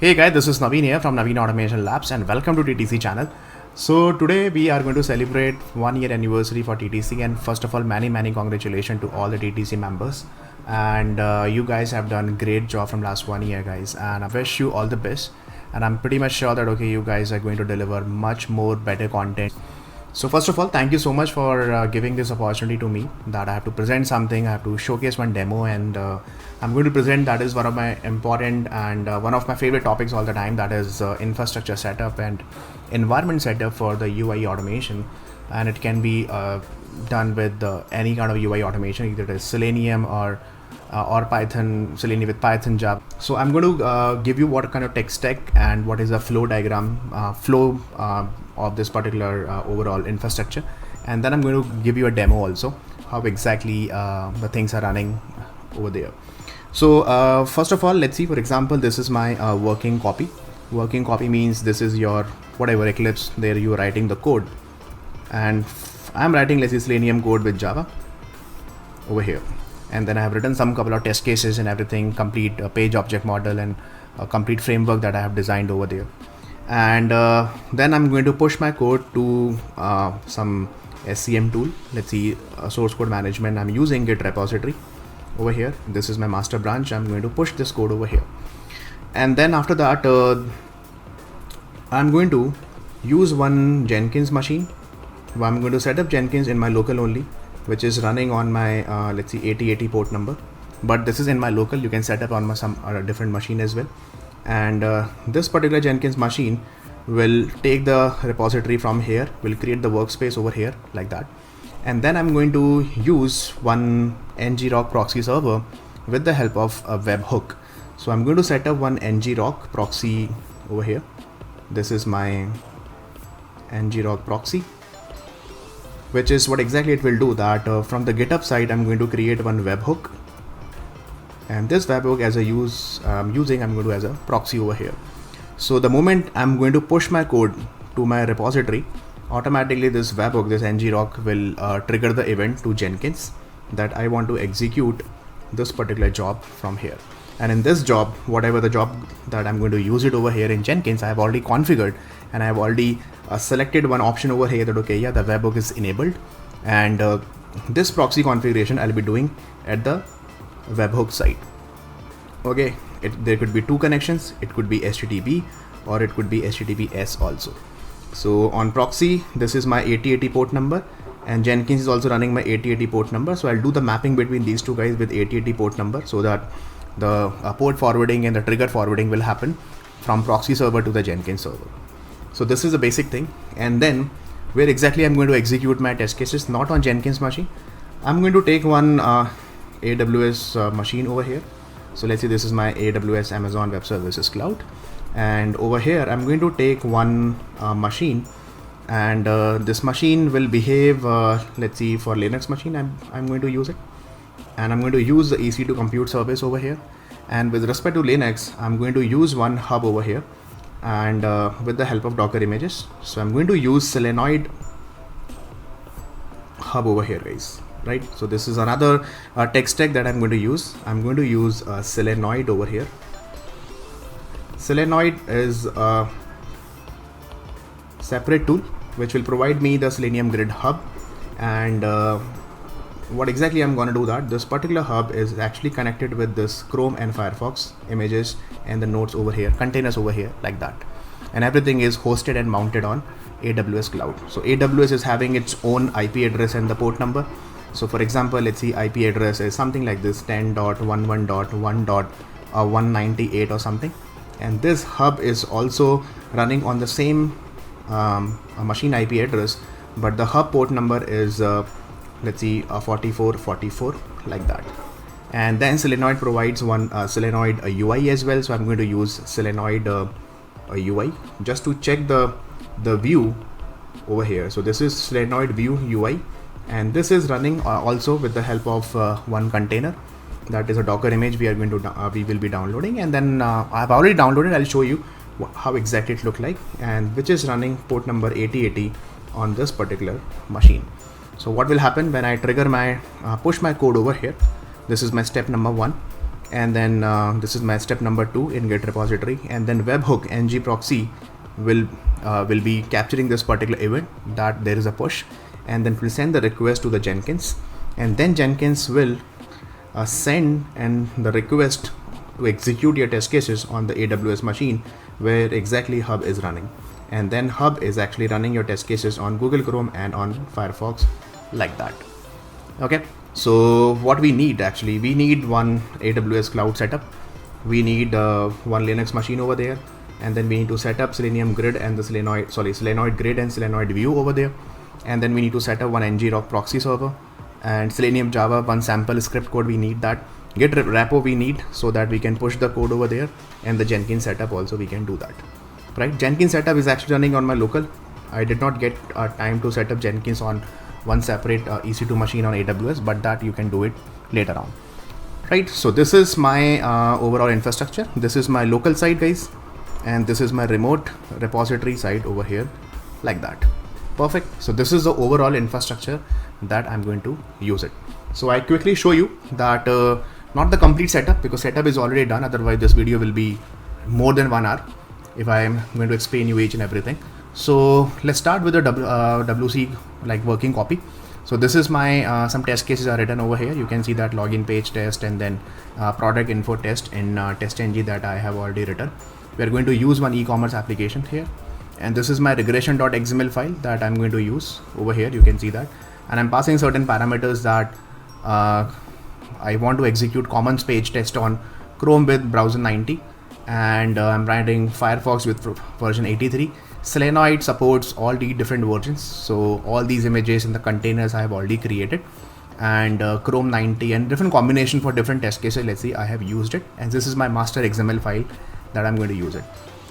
Hey guys, this is Naveen here from Naveen Automation Labs and welcome to TTC channel. So today we are going to celebrate 1 year anniversary for TTC, and first of all many congratulations to all the TTC members, and you guys have done great job from last 1 year guys, and I wish you all the best, and I'm pretty much sure that you guys are going to deliver much more better content. So first of all, thank you so much for giving this opportunity to me, that I have to present something, I have to showcase one demo, and I'm going to present that is one of my important and one of my favorite topics all the time, that is infrastructure setup and environment setup for the UI automation. And it can be done with any kind of UI automation, either it is Selenium or Python, Selenium with Python, Java. So I'm going to give you what kind of tech stack and what is the flow diagram, flow of this particular overall infrastructure, and then I'm going to give you a demo also how exactly the things are running over there. So first of all, let's see. For example, this is my working copy. Working copy means this is your whatever Eclipse. There you are writing the code, and I'm writing, let's say, Selenium code with Java over here. And then I have written some couple of test cases and everything, complete page object model and a complete framework that I have designed over there. And then I'm going to push my code to some SCM tool. Let's see, source code management. I'm using Git repository over here. This is my master branch. I'm going to push this code over here. And then after that, I'm going to use one Jenkins machine. I'm going to set up Jenkins in my local only, which is running on my let's see 8080 port number, but this is in my local. You can set up on some different machine as well. And this particular Jenkins machine will take the repository from here, will create the workspace over here like that. And then I'm going to use one ngrok proxy server with the help of a webhook. So I'm going to set up one ngrok proxy over here. This is my ngrok proxy, which is what exactly it will do, that from the GitHub side I'm going to create one webhook, and this webhook as a I'm going to do as a proxy over here. So the moment I'm going to push my code to my repository, automatically this webhook, this ngrok, will trigger the event to Jenkins that I want to execute this particular job from here. And in this job, whatever the job that I'm going to use it over here in Jenkins, I have already configured, and I have already selected one option over here that okay, yeah, the webhook is enabled, and this proxy configuration I'll be doing at the webhook side. Okay, there could be two connections. It could be HTTP or it could be HTTPS also. So on proxy, this is my 8080 port number, and Jenkins is also running my 8080 port number. So I'll do the mapping between these two guys with 8080 port number, so that the port forwarding and the trigger forwarding will happen from proxy server to the Jenkins server. So this is the basic thing. And then where exactly I'm going to execute my test cases, not on Jenkins machine. I'm going to take one AWS machine over here. So let's say this is my AWS Amazon Web Services Cloud, and over here I'm going to take one machine, and this machine will behave, let's see, for Linux machine I'm going to use it, and I'm going to use the EC2 compute service over here. And with respect to Linux, I'm going to use one hub over here, and with the help of Docker images. So I'm going to use Selenoid hub over here, guys, right? So this is another tech stack that I'm going to use. I'm going to use Selenoid over here. Selenoid is a separate tool which will provide me the Selenium Grid hub. And what exactly I'm going to do, that this particular hub is actually connected with this Chrome and Firefox images and the nodes over here, containers over here like that, and everything is hosted and mounted on AWS cloud. So AWS is having its own IP address and the port number. So for example, let's see, IP address is something like this, 10.11.1.198 or something, and this hub is also running on the same machine IP address, but the hub port number is let's see 4444 like that. And then Selenoid provides one Selenoid UI as well. So I'm going to use Selenoid UI just to check the view over here. So this is Selenoid view UI, and this is running also with the help of one container, that is a Docker image we will be downloading. And then I've already downloaded. I'll show you how exactly it look like, and which is running port number 8080 on this particular machine. So what will happen when I trigger my push my code over here? This is my step number 1. and then this is my step number 2 in Git repository, and then webhook ng proxy will be capturing this particular event that there is a push, and then will send the request to the Jenkins, and then Jenkins will send and the request to execute your test cases on the AWS machine where exactly Hub is running, and then Hub is actually running your test cases on Google Chrome and on Firefox like that. Okay, so what we need, actually we need one AWS cloud setup, we need one Linux machine over there, and then we need to set up Selenium Grid and the Selenoid Grid and Selenoid View over there, and then we need to set up one ngrok proxy server and Selenium Java, one sample script code, we need that. Git repo we need so that we can push the code over there, and the Jenkins setup also we can do that, right? Jenkins setup is actually running on my local. I did not get time to set up Jenkins on one separate EC2 machine on AWS, but that you can do it later on, right? So this is my overall infrastructure. This is my local side, guys, and this is my remote repository side over here like that. Perfect. So this is the overall infrastructure that I'm going to use it. So I quickly show you that not the complete setup, because setup is already done, otherwise this video will be more than 1 hour if I am going to explain you each and everything. So let's start with the WC like working copy. So this is my some test cases are written over here. You can see that login page test and then product info test in TestNG that I have already written. We are going to use one e-commerce application here, and this is my regression.xml file that I'm going to use over here. You can see that, and I'm passing certain parameters that I want to execute commons page test on Chrome with browser 90, and I'm writing Firefox with version 83. Selenoid supports all the different versions, so all these images in the containers I have already created, and Chrome 90 and different combination for different test cases. Let's see, I have used it, and this is my master XML file that I'm going to use it,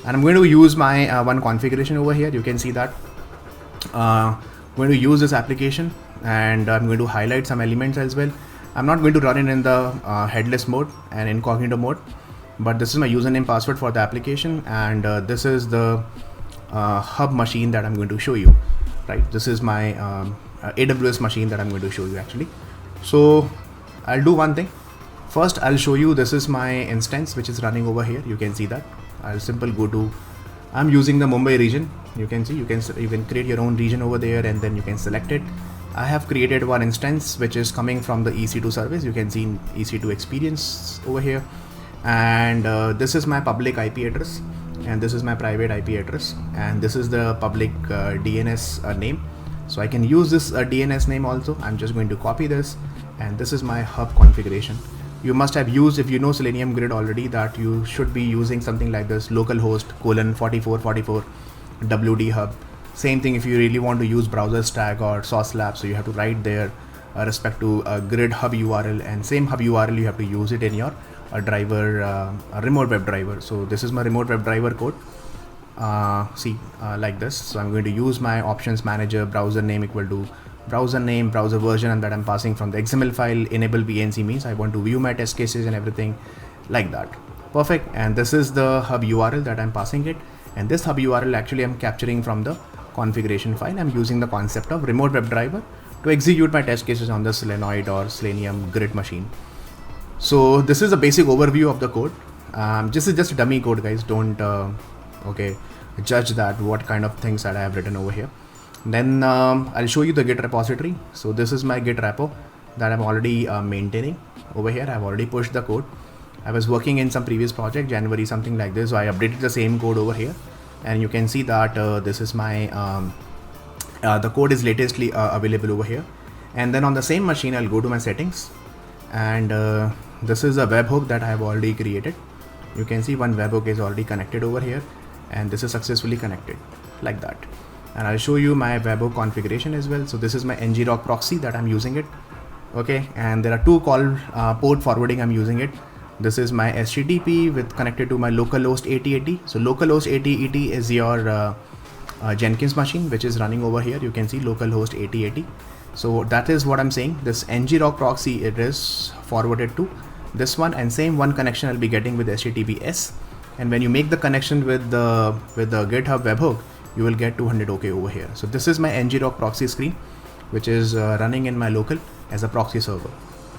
and I'm going to use my one configuration over here. You can see that I'm going to use this application, and I'm going to highlight some elements as well. I'm not going to run it in the headless mode and incognito mode, but this is my username password for the application, and this is the Hub machine that I'm going to show you, right? This is my AWS machine that I'm going to show you actually. So I'll do one thing. First I'll show you, this is my instance which is running over here. You can see that I'll simply go to, I'm using the Mumbai region. You can see you can create your own region over there, and then you can select it. I have created one instance which is coming from the EC2 service. You can see EC2 experience over here, and this is my public IP address, and this is my private IP address, and this is the public DNS name. So I can use this DNS name also. I'm just going to copy this, and this is my Hub configuration. You must have used, if you know Selenium Grid already, that you should be using something like this, localhost :4444 WD Hub. Same thing if you really want to use Browser Stack or Sauce Lab, so you have to write there respect to Grid Hub URL, and same Hub URL you have to use it in your driver, remote web driver. So this is my remote web driver code. Like this. So I'm going to use my options manager, browser name equal to browser name, browser version, and that I'm passing from the XML file. Enable VNC means I want to view my test cases and everything like that. Perfect. And this is the Hub URL that I'm passing it, and this Hub URL actually I'm capturing from the configuration file. I'm using the concept of remote web driver to execute my test cases on the Selenoid or Selenium Grid machine. So this is a basic overview of the code. This is just a dummy code, guys. Don't judge that what kind of things that I have written over here. Then I'll show you the Git repository. So this is my Git repo that I'm already maintaining over here. I've already pushed the code. I was working in some previous project, January, something like this, so I updated the same code over here, and you can see that this is my the code is latestly available over here. And then on the same machine I'll go to my settings, and this is a webhook that I have already created. You can see one webhook is already connected over here, and this is successfully connected like that. And I'll show you my webhook configuration as well. So this is my ngrok proxy that I'm using it. Okay, and there are two port forwarding I'm using it. This is my HTTP with connected to my localhost 8080. So localhost 8080 is your Jenkins machine which is running over here. You can see localhost 8080. So that is what I'm saying. This ngrok proxy, it is forwarded to this one, and same one connection I'll be getting with HTTPS. And when you make the connection with the GitHub webhook, you will get 200 OK over here. So this is my ngrok proxy screen, which is running in my local as a proxy server.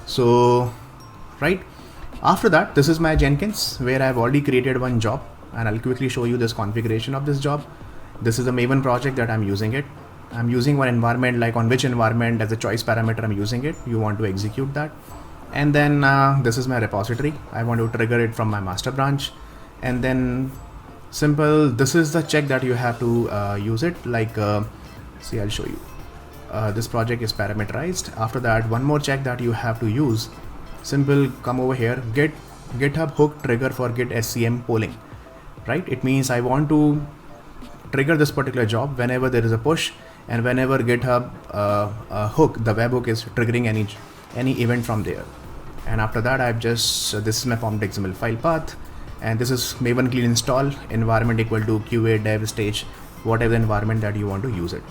So right, After that, this is my Jenkins where I've already created one job, and I'll quickly show you this configuration of this job. This is a Maven project that I'm using it. I'm using one environment, like on which environment as a choice parameter I'm using it. You want to execute that. And then this is my repository. I want to trigger it from my master branch. And then simple, this is the check that you have to use it. Like, see, I'll show you. This project is parameterized. After that, one more check that you have to use. Simple, come over here, get GitHub hook trigger for git SCM polling, right? It means I want to trigger this particular job whenever there is a push and whenever GitHub hook, the webhook is triggering any event from there. And after that, I've just, this is my form.xml file path, and this is Maven clean install environment equal to QA dev stage, whatever the environment that you want to use it.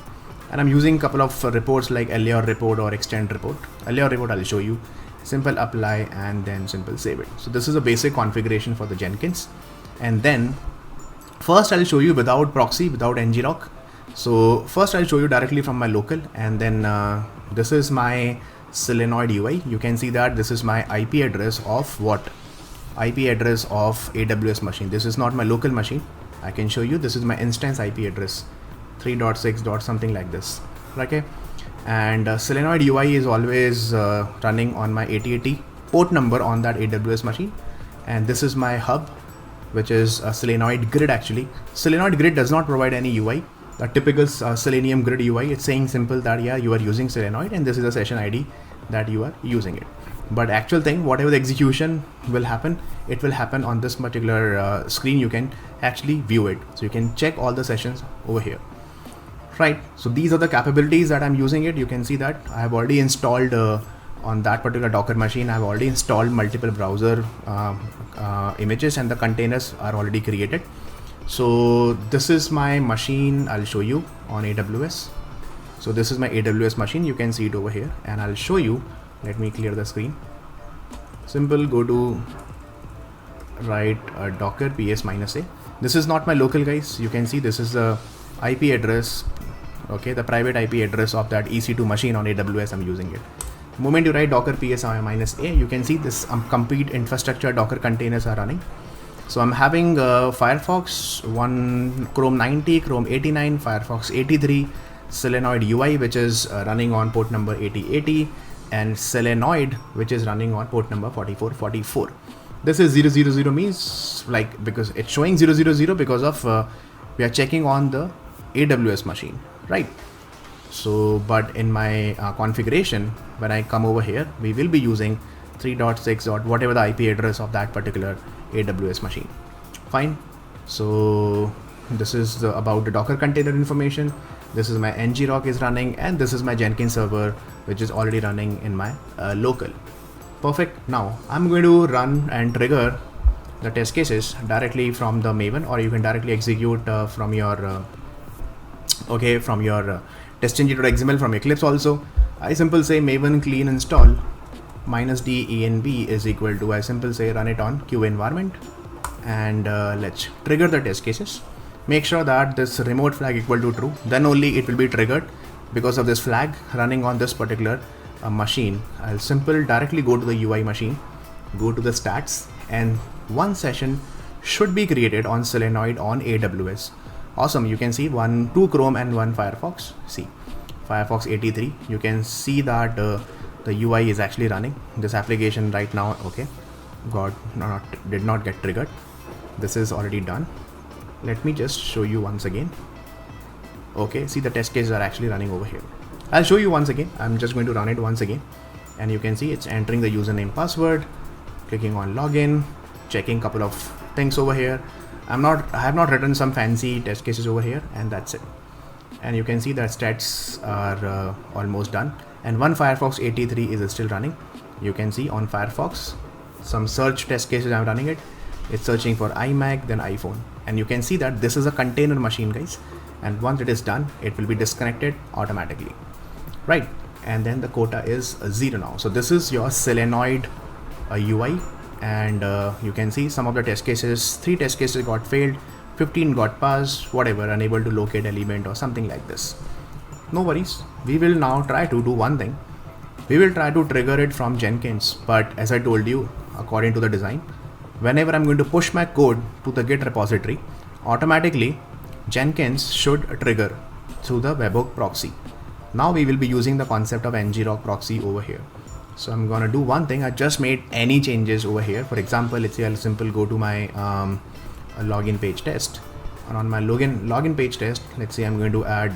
And I'm using a couple of reports like Allure report or extend report. Allure report I'll show you. Simple apply and then simple save it. So this is a basic configuration for the Jenkins. And then first I'll show you without proxy, without ngrok. So first I'll show you directly from my local, and then this is my Selenoid UI. You can see that this is my IP address of what? IP address of AWS machine. This is not my local machine. I can show you, this is my instance IP address 3.6. something like this. Okay. And Selenoid UI is always running on my 8080 port number on that AWS machine. And this is my hub, which is a Selenoid grid actually. Selenoid grid does not provide any UI. The typical Selenium grid UI, it's saying simple that yeah, you are using Selenoid and this is a session ID that you are using it. But actual thing, whatever the execution will happen, it will happen on this particular screen. You can actually view it. So you can check all the sessions over here. Right, so these are the capabilities that I'm using it. You can see that I have already installed on that particular Docker machine. I've already installed multiple browser images, and the containers are already created. So this is my machine. I'll show you on AWS. So this is my AWS machine. You can see it over here, and I'll show you. Let me clear the screen. Simple, go to write docker ps-a. This is not my local, guys. You can see this is the IP address, okay, the private IP address of that EC2 machine on AWS. I'm using it. The moment you write docker ps-a, you can see this complete infrastructure Docker containers are running. So I'm having Firefox, one Chrome 90, Chrome 89, Firefox 83, Selenoid UI, which is running on port number 8080, and Selenoid, which is running on port number 4444. This is 000 means like, because it's showing 000 because of we are checking on the AWS machine, right? So, but in my configuration, when I come over here, we will be using 3.6. whatever the IP address of that particular AWS machine. Fine. So this is about the Docker container information. This is my ngrok is running, and this is my Jenkins server, which is already running in my local. Perfect. Now I'm going to run and trigger the test cases directly from the Maven, or you can directly execute from your from your testng.xml from Eclipse also. I simple say Maven clean install -d-env is equal to, I simple say run it on Q environment, and let's trigger the test cases. Make sure that this remote flag equal to true, then only it will be triggered because of this flag running on this particular machine. I'll simple directly go to the UI machine, go to the stats, and one session should be created on Selenoid on AWS. Awesome. You can see 2 Chrome and 1 Firefox. See, Firefox 83. You can see that the UI is actually running. This application right now, okay, did not get triggered. This is already done. Let me just show you once again. Okay, see the test cases are actually running over here. I'll show you once again. I'm just going to run it once again, and you can see it's entering the username, password, clicking on login, checking couple of things over here. I have not written some fancy test cases over here, and that's it. And you can see that stats are almost done, and one Firefox 83 is still running. You can see on Firefox some search test cases I'm running it. It's searching for iMac, then iPhone, and you can see that this is a container machine, guys, and once it is done, it will be disconnected automatically, right? And then the quota is 0 now. So this is your Selenoid UI, and you can see some of the test cases. 3 test cases got failed, 15 got passed, whatever, unable to locate element or something like this. No worries. We will now try to do one thing. We will try to trigger it from Jenkins, but as I told you, according to the design. Whenever I'm going to push my code to the Git repository, automatically Jenkins should trigger through the webhook proxy. Now we will be using the concept of ngrok proxy over here. So I'm gonna do one thing. I just made any changes over here. For example, let's say I'll simply go to my login page test, and on my login page test, let's say I'm going to add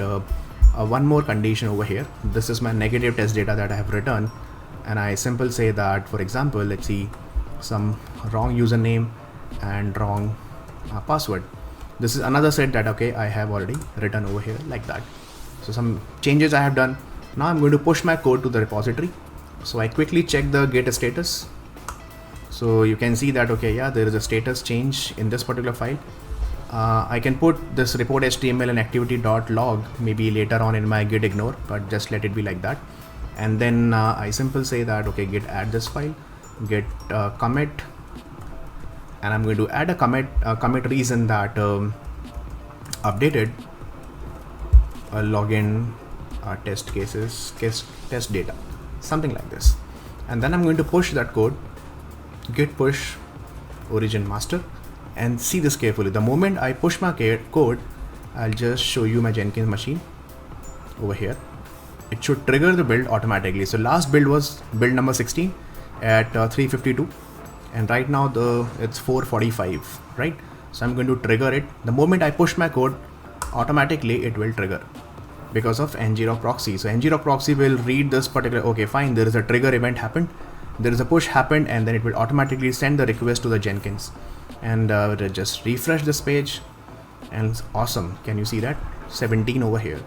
one more condition over here. This is my negative test data that I have written, and I simply say that, for example, let's see, some wrong username and wrong password. This is another set that okay I have already written over here like that. So some changes I have done. Now I'm going to push my code to the repository. So I quickly check the Git status. So you can see that okay, yeah, there is a status change in this particular file. I can put this report HTML and activity.log maybe later on in my git ignore, but just let it be like that. And then I simply say that okay, git add this file, git commit, and I'm going to add a commit reason that updated login test cases, test data, something like this. And then I'm going to push that code, git push origin master, and see this carefully. The moment I push my code, I'll just show you my Jenkins machine over here. It should trigger the build automatically. So last build was build number 16 at 352, and right now it's 445, right? So I'm going to trigger it. The moment I push my code, automatically it will trigger because of ngrok proxy. So ngrok proxy will read this particular, okay fine, there is a trigger event happened, there is a push happened, and then it will automatically send the request to the Jenkins. And just refresh this page, and it's awesome. Can you see that 17 over here?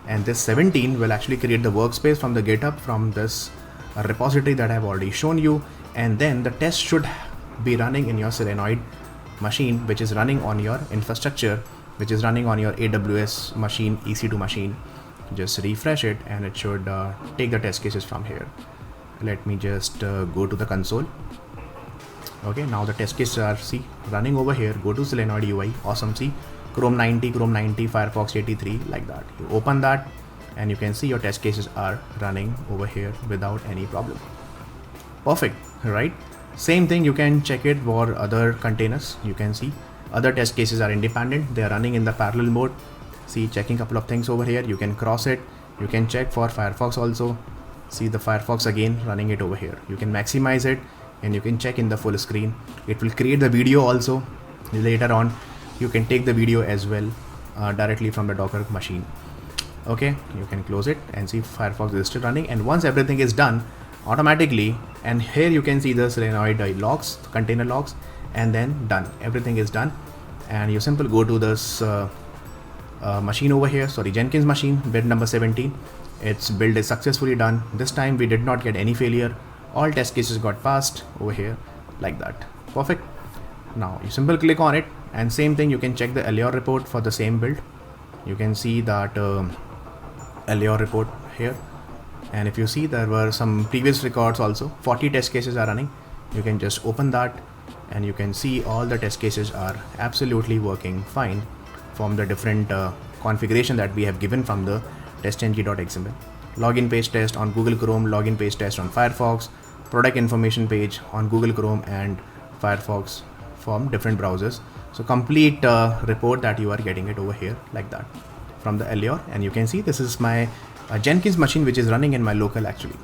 And this 17 will actually create the workspace from the GitHub from this repository that I've already shown you. And then the test should be running in your Selenoid machine, which is running on your infrastructure, which is running on your AWS machine, EC2 machine. Just refresh it and it should take the test cases from here. Let me just go to the console. Okay, now the test cases are running over here. Go to Selenoid UI, awesome. See Chrome 90, Firefox 83, like that. You open that and you can see your test cases are running over here without any problem. Perfect, right? Same thing, you can check it for other containers. You can see other test cases are independent. They are running in the parallel mode. See, checking a couple of things over here. You can cross it. You can check for Firefox also. See the Firefox again running it over here. You can maximize it and you can check in the full screen. It will create the video also. Later on, you can take the video as well directly from the Docker machine. Okay, you can close it and see Firefox is still running. And once everything is done, automatically, and here you can see the Selenoid logs, container logs, and then done. Everything is done, and you simply go to this machine over here. Sorry, Jenkins machine, build number 17. Its build is successfully done. This time we did not get any failure. All test cases got passed over here like that. Perfect. Now you simply click on it, and same thing, you can check the Allure report for the same build. You can see that Allure report here, and if you see, there were some previous records also. 40 test cases are running. You can just open that and you can see all the test cases are absolutely working fine from the different configuration that we have given from the testng.xml. Login page test on Google Chrome, login page test on Firefox, product information page on Google Chrome and Firefox from different browsers. So complete report that you are getting it over here like that from the Allure. And you can see this is my Jenkins machine, which is running in my local actually,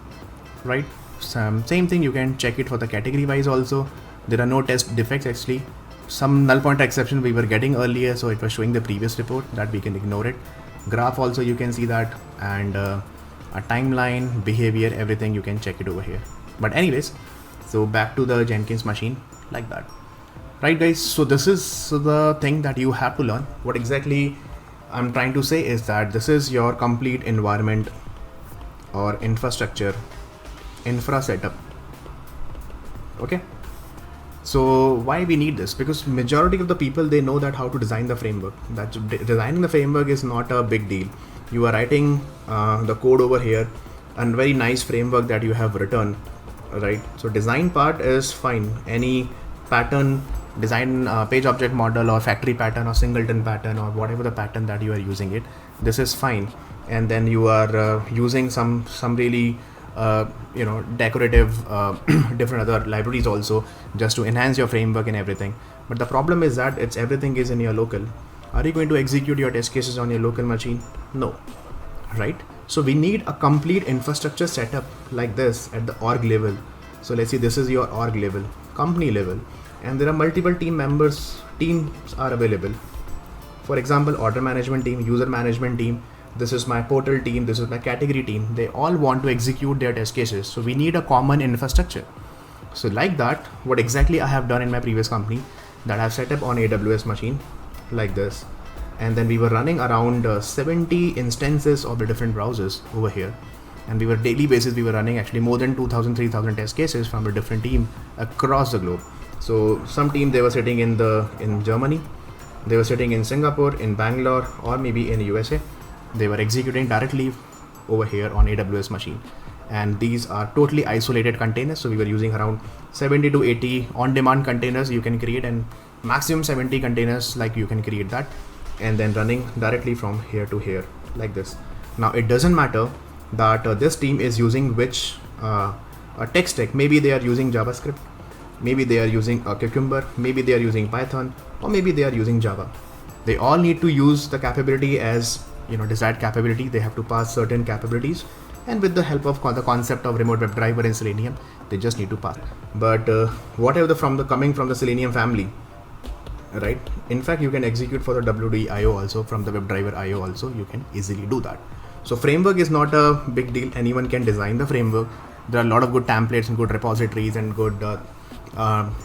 right? Same thing, you can check it for the category wise also. There are no test defects actually. Some null pointer exception we were getting earlier, so it was showing the previous report that we can ignore it. Graph also you can see that, and a timeline, behavior, everything you can check it over here. But anyways, so back to the Jenkins machine like that, right guys? So this is the thing that you have to learn. What exactly I'm trying to say is that this is your complete environment or infrastructure, infra setup. Okay, so why we need this? Because majority of the people, they know that how to design the framework. That designing the framework is not a big deal. You are writing the code over here, and very nice framework that you have written, right? So design part is fine. Any pattern design, page object model or factory pattern or singleton pattern or whatever the pattern that you are using it, this is fine. And then you are using some really decorative different other libraries also, just to enhance your framework and everything. But the problem is that everything is in your local. Are you going to execute your test cases on your local machine? No, right? So we need a complete infrastructure setup like this at the org level. So let's see, this is your org level, company level, and there are multiple teams are available. For example, order management team, user management team, this is my portal team, this is my category team. They all want to execute their test cases. So we need a common infrastructure. So like that, what exactly I have done in my previous company, that I've set up on AWS machine like this. And then we were running around 70 instances of the different browsers over here. And we were daily basis, we were running actually more than 2,000, 3,000 test cases from a different team across the globe. So some team, they were sitting in Germany, they were sitting in Singapore, in Bangalore, or maybe in USA. They were executing directly over here on AWS machine. And these are totally isolated containers. So we were using around 70 to 80 on-demand containers you can create, and maximum 70 containers like you can create that, and then running directly from here to here like this. Now it doesn't matter that this team is using which tech stack. Maybe they are using JavaScript, maybe they are using Cucumber, maybe they are using Python, or maybe they are using Java. They all need to use the capability as desired capability. They have to pass certain capabilities, and with the help of the concept of remote WebDriver and Selenium, they just need to pass. But whatever coming from the Selenium family, right? In fact, you can execute for the WD.io also, from the WebDriver IO also, you can easily do that. So framework is not a big deal. Anyone can design the framework. There are a lot of good templates and good repositories and good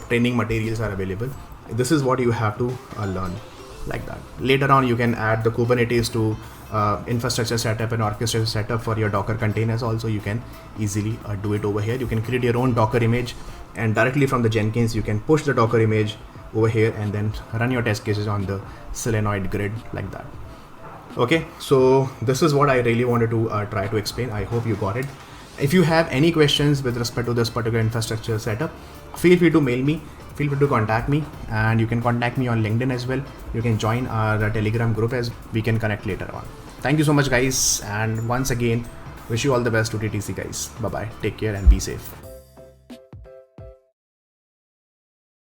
training materials are available. This is what you have to learn like that. Later on, you can add the Kubernetes to infrastructure setup and orchestration setup for your Docker containers. Also, you can easily do it over here. You can create your own Docker image, and directly from the Jenkins, you can push the Docker image over here and then run your test cases on the Selenoid grid like that. Okay, so this is what I really wanted to try to explain. I hope you got it. If you have any questions with respect to this particular infrastructure setup, feel free to mail me, feel free to contact me, and you can contact me on LinkedIn as well. You can join our Telegram group as we can connect later on. Thank you so much, guys, and once again, wish you all the best to TTC, guys. Bye bye, take care and be safe.